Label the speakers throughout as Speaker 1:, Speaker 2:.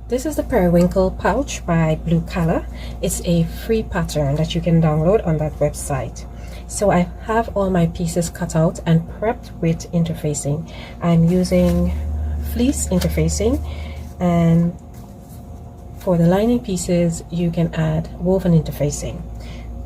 Speaker 1: This is the periwinkle pouch by Blue Color. It's a free pattern that you can download on that website. So I have all my pieces cut out and prepped with interfacing. I'm using fleece interfacing, and for the lining pieces you can add woven interfacing,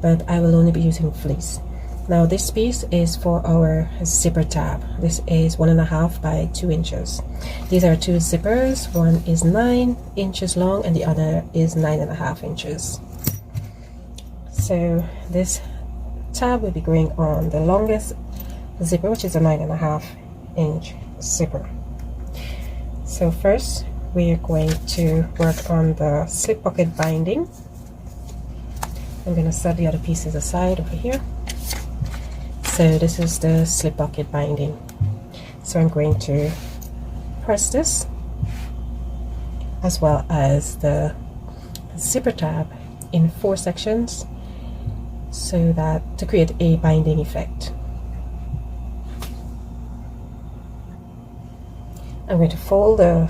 Speaker 1: but I will only be using fleece. Now this piece is for our zipper tab. This is 1.5 by 2 inches. These are two zippers. One is 9 inches long and the other is 9.5 inches. So this tab will be going on the longest zipper, which is a 9.5 inch zipper. So first we are going to work on the slip pocket binding. I'm going to set the other pieces aside over here. So this is the slip pocket binding. So I'm going to press this as well as the zipper tab in 4 sections so that to create a binding effect. I'm going to fold the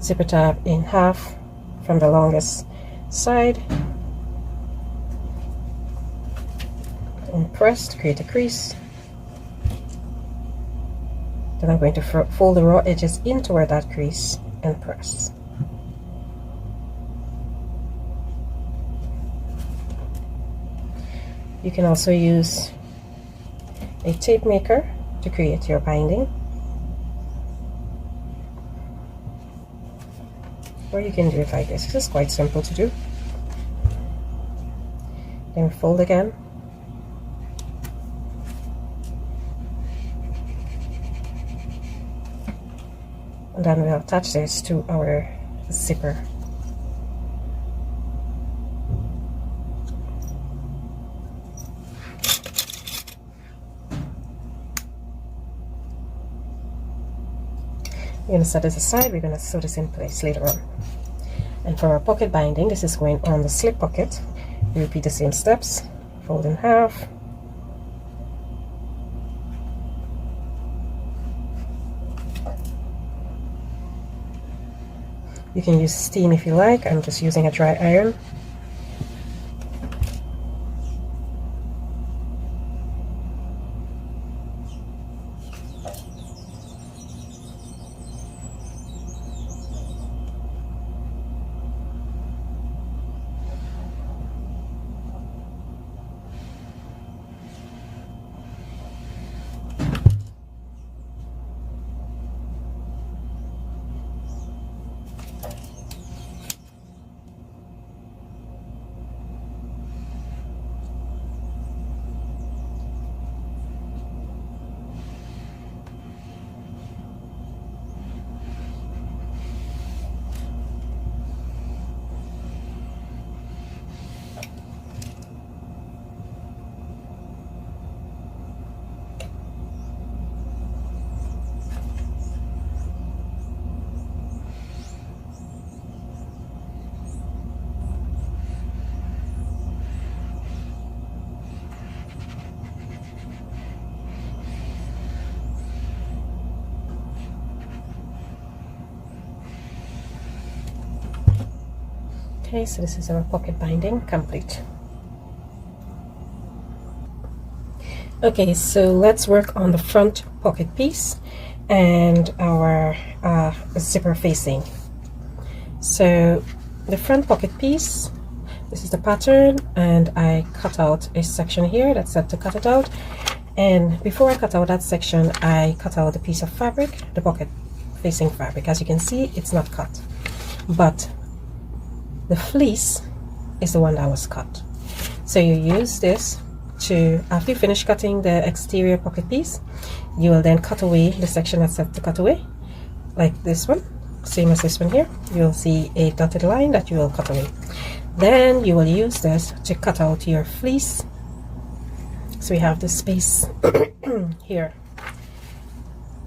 Speaker 1: zipper tab in half from the longest side and press to create a crease. Then I'm going to fold the raw edges in toward that crease and press. You can also use a tape maker to create your binding, or you can do it like this. This is quite simple to do. Then fold again. And then we'll attach this to our zipper. We're going to set this aside. We're going to sew this in place later on. And for our pocket binding, this is going on the slip pocket. We repeat the same steps. Fold in half. You can use steam if you like. I'm just using a dry iron. Okay, so this is our pocket binding complete. Okay, so let's work on the front pocket piece and our zipper facing. So the front pocket piece, this is the pattern, and I cut out a section here that's set to cut it out. And before I cut out that section, I cut out a piece of fabric, the pocket facing fabric. As you can see, it's not cut, but the fleece is the one that was cut. So you use this to, after you finish cutting the exterior pocket piece, you will then cut away the section that's set to cut away, like this one, same as this one here. You'll see a dotted line that you will cut away. Then you will use this to cut out your fleece. So we have the space here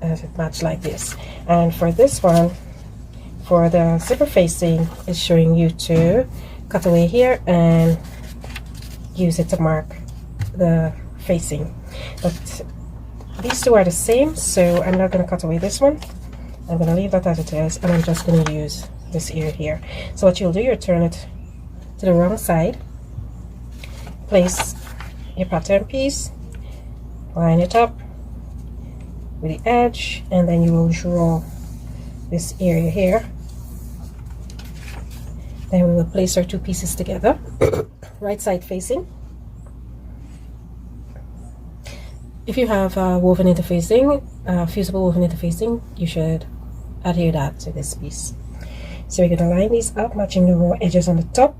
Speaker 1: as it matches like this. And for this one, for the zipper facing, is showing you to cut away here and use it to mark the facing. But these two are the same, so I'm not going to cut away this one. I'm going to leave that as it is, and I'm just going to use this area here. So what you'll do, you turn it to the wrong side, place your pattern piece, line it up with the edge, and then you will draw this area here. Then we will place our two pieces together, right side facing. If you have woven interfacing, fusible woven interfacing, you should adhere that to this piece. So we're going to line these up, matching the raw edges on the top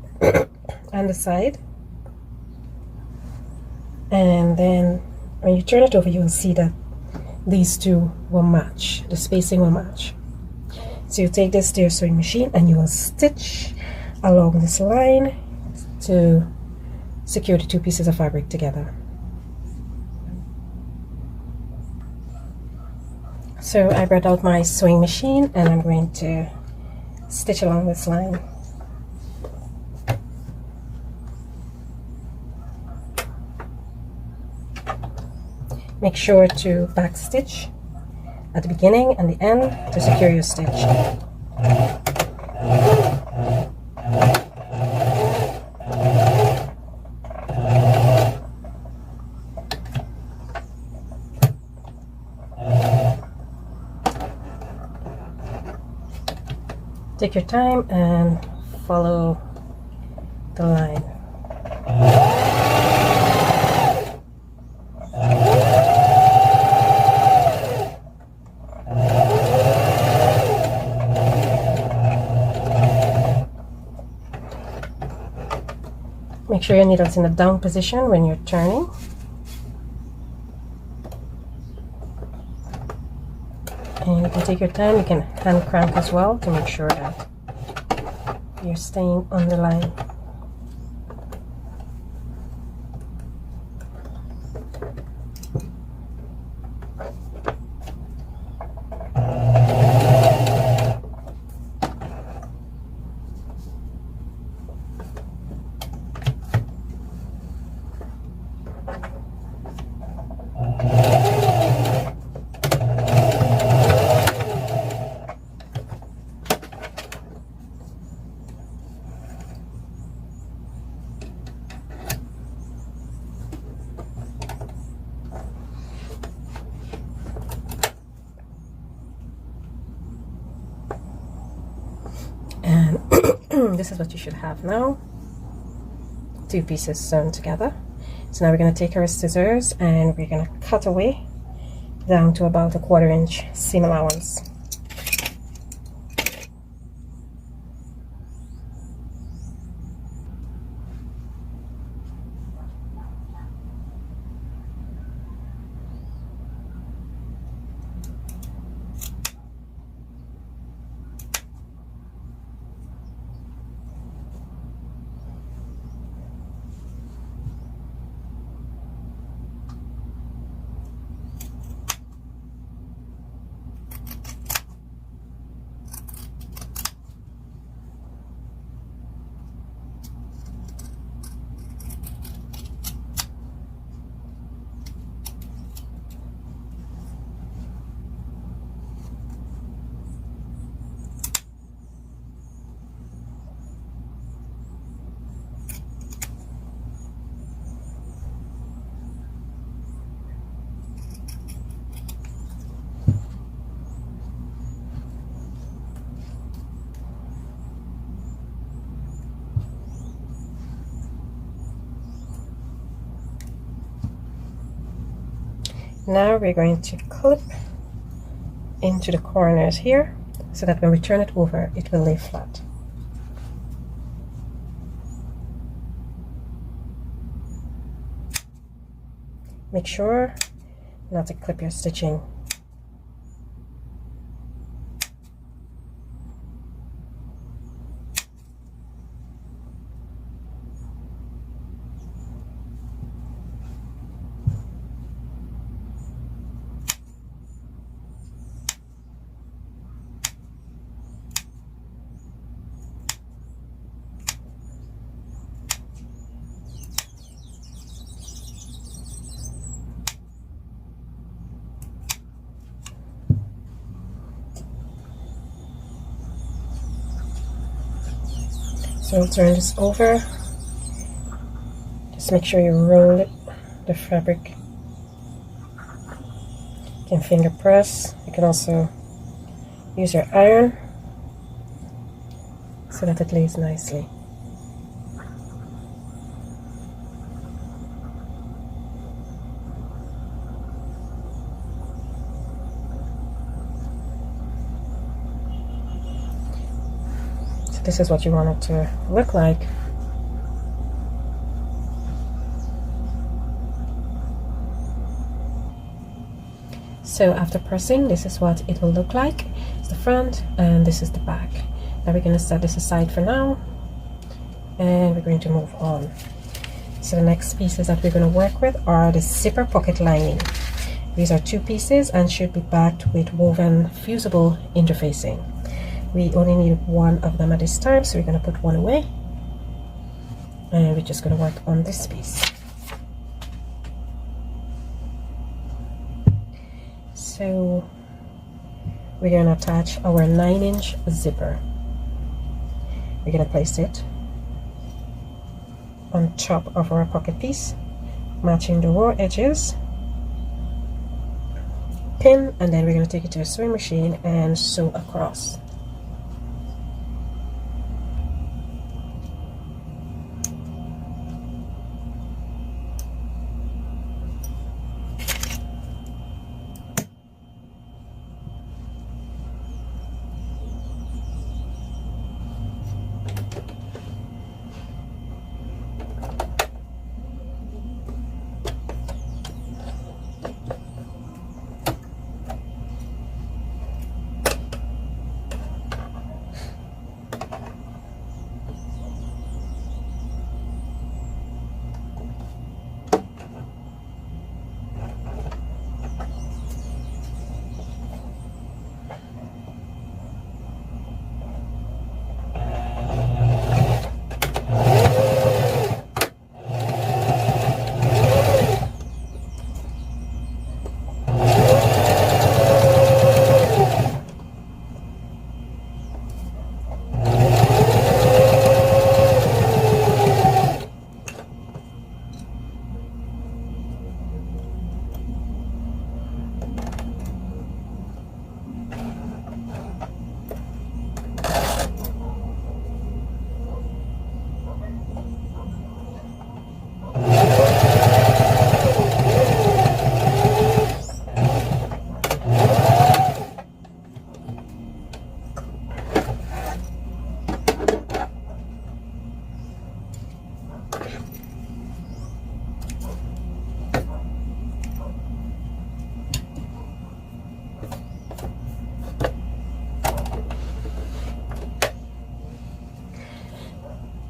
Speaker 1: and the side. And then when you turn it over, you will see that these two will match, the spacing will match. So you take this to your sewing machine and you will stitch along this line to secure the two pieces of fabric together. So I brought out my sewing machine and I'm going to stitch along this line. Make sure to back stitch at the beginning and the end to secure your stitch. Take your time and follow the line. Make sure your needle's in the down position when you're turning. And you can take your time, you can hand crank as well to make sure that you're staying on the line. And this is what you should have now. Two pieces sewn together. So now we're going to take our scissors and we're going to cut away down to about a 1/4 inch seam allowance. Now we're going to clip into the corners here so that when we turn it over, it will lay flat. Make sure not to clip your stitching. So turn this over. Just make sure you roll it, the fabric. You can finger press. You can also use your iron so that it lays nicely. So this is what you want it to look like. So after pressing, this is what it will look like. It's the front and this is the back. Now we're going to set this aside for now and we're going to move on. So the next pieces that we're going to work with are the zipper pocket lining. These are 2 pieces and should be backed with woven fusible interfacing. We only need 1 of them at this time, so we're going to put 1 away and we're just going to work on this piece. So we're going to attach our 9-inch zipper. We're going to place it on top of our pocket piece, matching the raw edges, pin, and then we're going to take it to a sewing machine and sew across.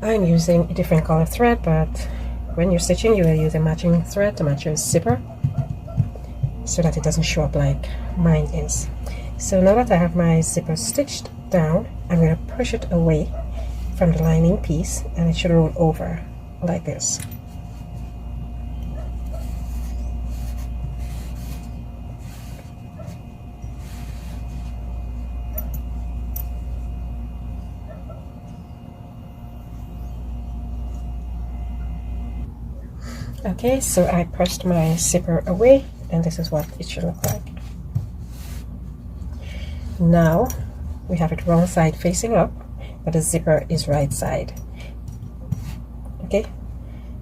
Speaker 1: I'm using a different color thread, but when you're stitching you will use a matching thread to match your zipper so that it doesn't show up like mine is. So now that I have my zipper stitched down, I'm going to push it away from the lining piece and it should roll over like this. Okay, so I pressed my zipper away and this is what it should look like. Now we have it wrong side facing up, but the zipper is right side. Okay,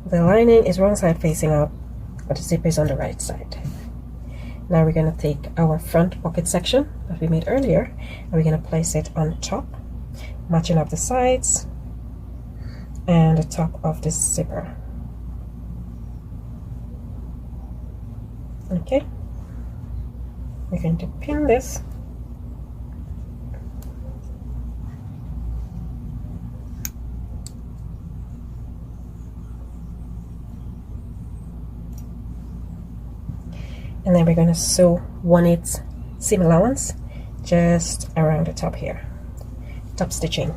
Speaker 1: the lining is wrong side facing up, but the zipper is on the right side. Now we're going to take our front pocket section that we made earlier and we're going to place it on top, matching up the sides and the top of the zipper. Okay, we're going to pin this. And then we're going to sew 1/8 seam allowance just around the top here, top stitching.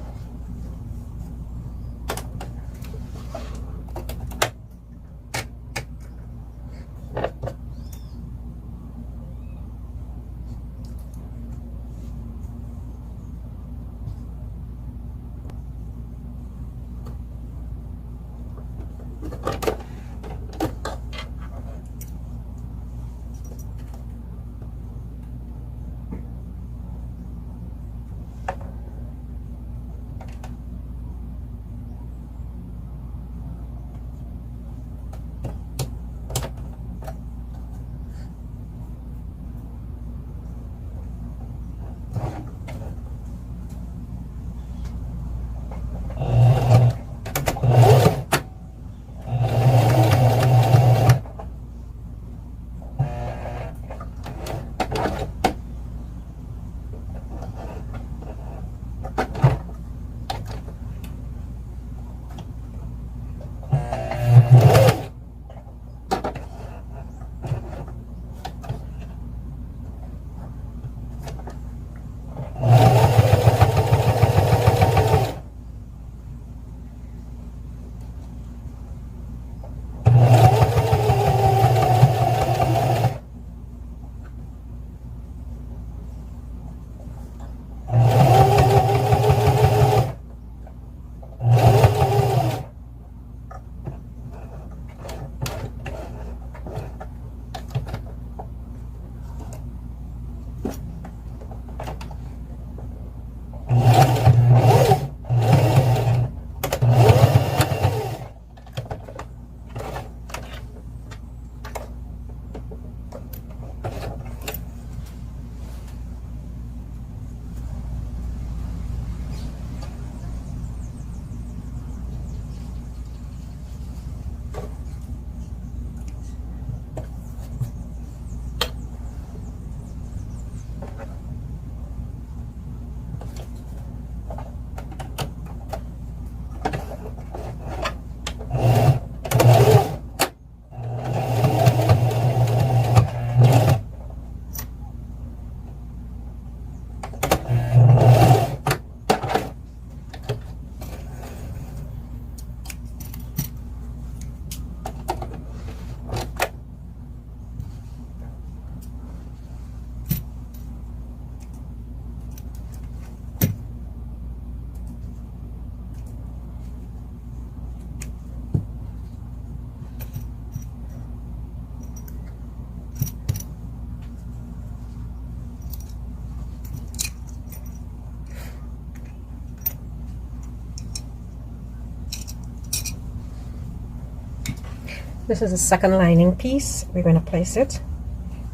Speaker 1: This is the second lining piece. We're going to place it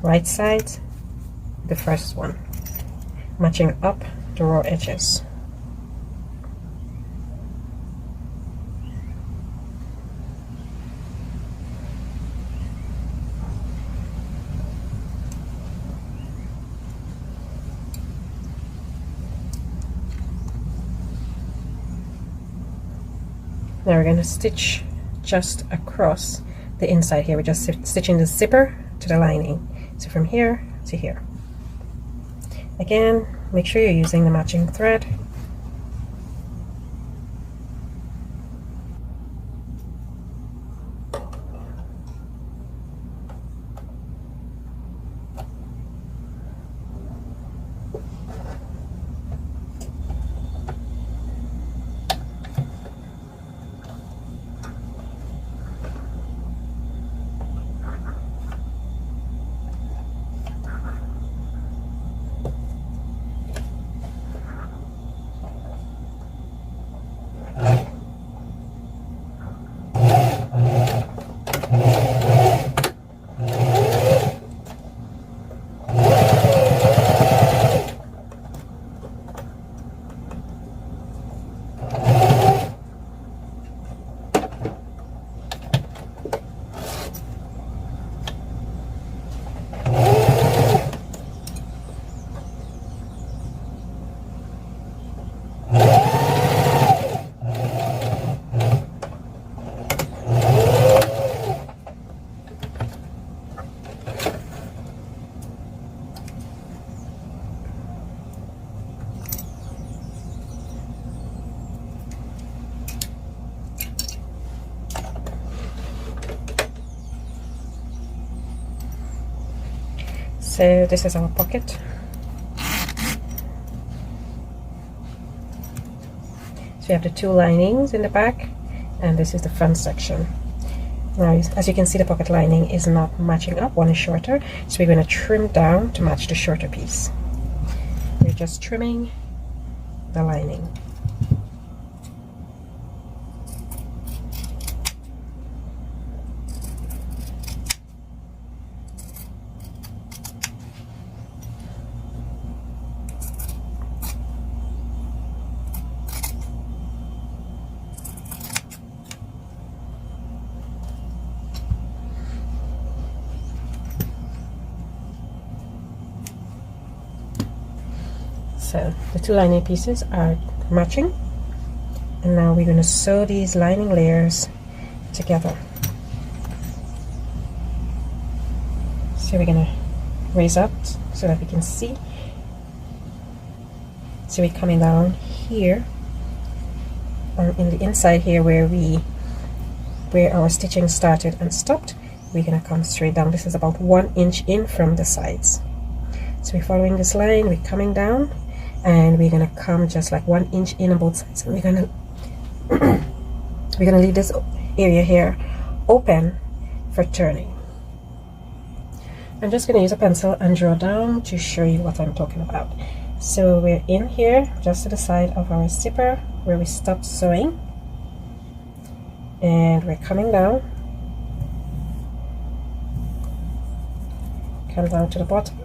Speaker 1: right side, the first one, matching up the raw edges. Now we're going to stitch just across the inside here. We're just stitching the zipper to the lining. So from here to here. Again, make sure you're using the matching thread. So this is our pocket. So you have the two linings in the back, and this is the front section. Now, as you can see, the pocket lining is not matching up. One is shorter, so we're going to trim down to match the shorter piece. We're just trimming the lining. So the two lining pieces are matching, and now we're going to sew these lining layers together. So we're going to raise up so that we can see. So we're coming down here in the inside here where our stitching started and stopped. We're going to come straight down. This is about 1 inch in from the sides. So we're following this line, we're coming down, and we're going to come just like 1 inch in on both sides. And we're going to leave this area here open for turning. I'm just going to use a pencil and draw down to show you what I'm talking about. So we're in here just to the side of our zipper where we stopped sewing, and we're coming down, come down to the bottom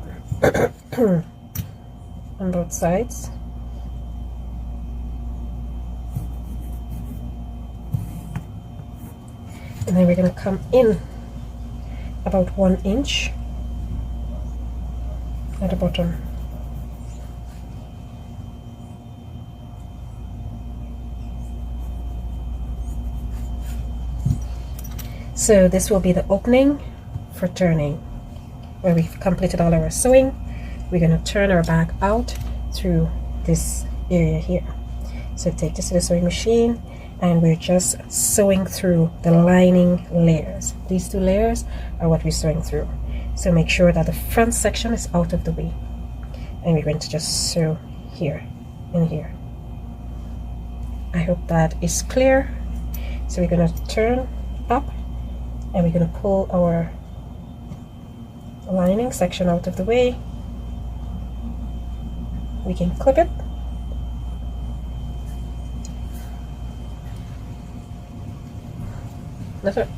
Speaker 1: on both sides, and then we're going to come in about 1 inch at the bottom. So this will be the opening for turning. Where we've completed all our sewing, we're going to turn our bag out through this area here. So take this to the sewing machine, and we're just sewing through the lining layers. These two layers are what we're sewing through. So make sure that the front section is out of the way, and we're going to just sew here and here. I hope that is clear. So we're going to turn up, and we're going to pull our lining section out of the way. We can clip it. That's it.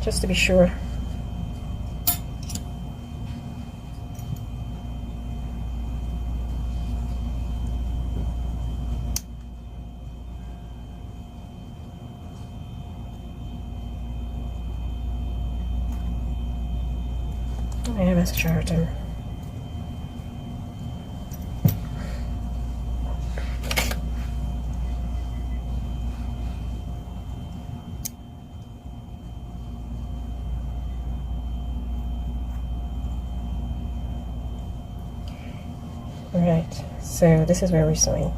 Speaker 1: Just to be sure. I have a charlatan. Alright, so this is where we're sewing.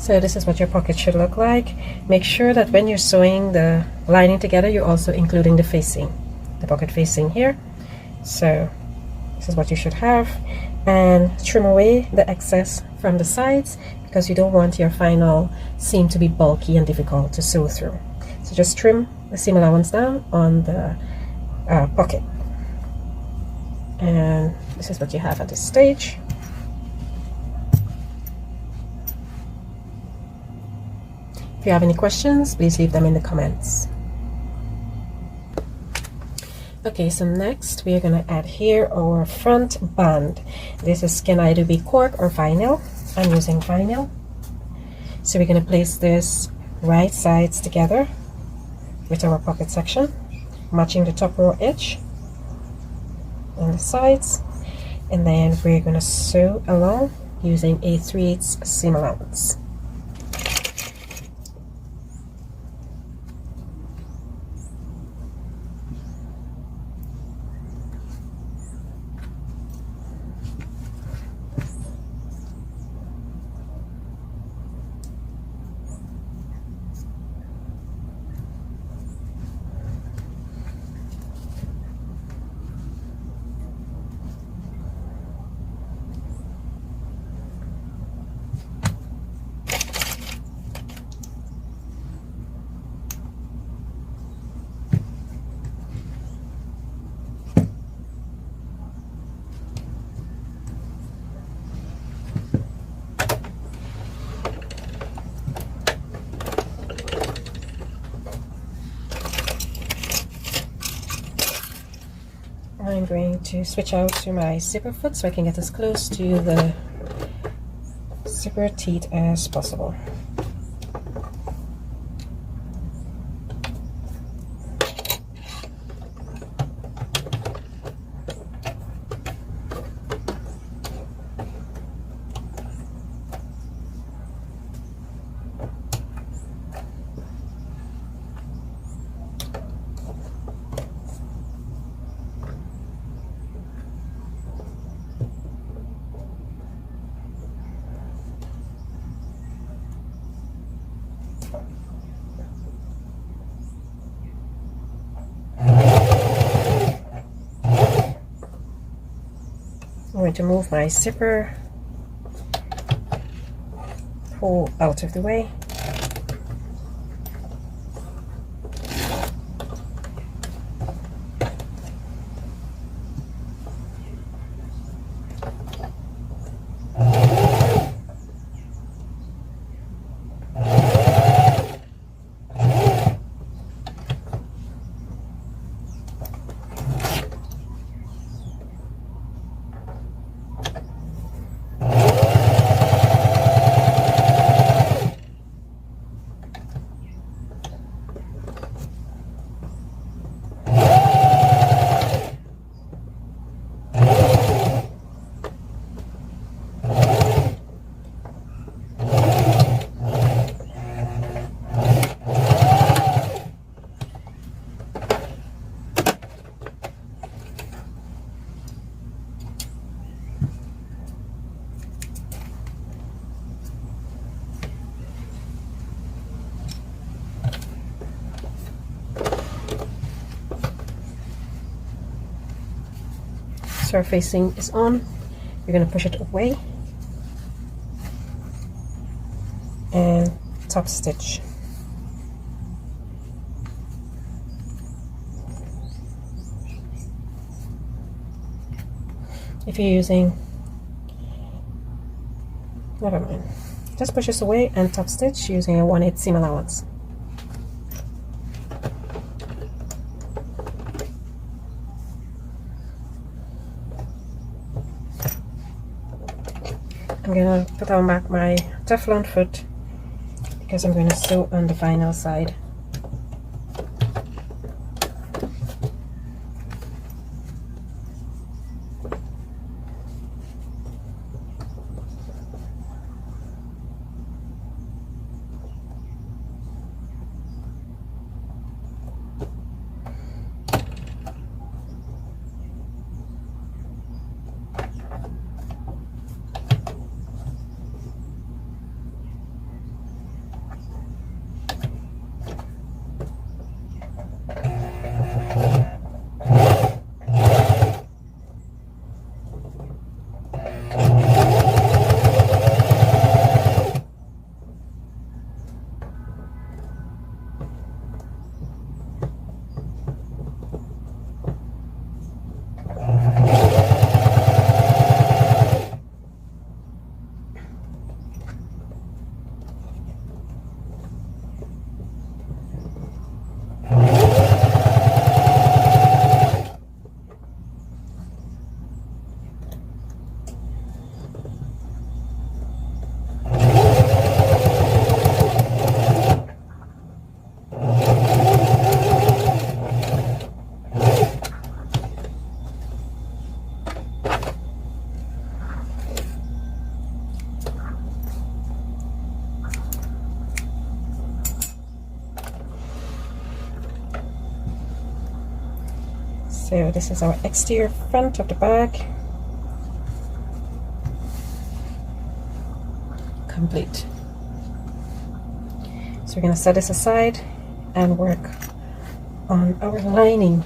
Speaker 1: So this is what your pocket should look like. Make sure that when you're sewing the lining together, you're also including the facing, the pocket facing here. So this is what you should have, and trim away the excess from the sides because you don't want your final seam to be bulky and difficult to sew through. So just trim the seam allowance down on the pocket, and this is what you have at this stage. If you have any questions, please leave them in the comments. Okay, so next we are going to add here our front band. This can either be cork or vinyl. I'm using vinyl. So we're going to place this right sides together with our pocket section, matching the top row edge on the sides, and then we're going to sew along using a 3/8 seam allowance. I'm going to switch out to my zipper foot so I can get as close to the zipper teeth as possible. I'm going to move my zipper hole out of the way. So our facing is on. You're going to push it away and top stitch. If you're using, never mind, just push this away and top stitch using a 1/8 seam allowance. I'm going to put on back my Teflon foot because I'm going to sew on the vinyl side. So this is our exterior front of the bag. Complete. So we're going to set this aside and work on our lining.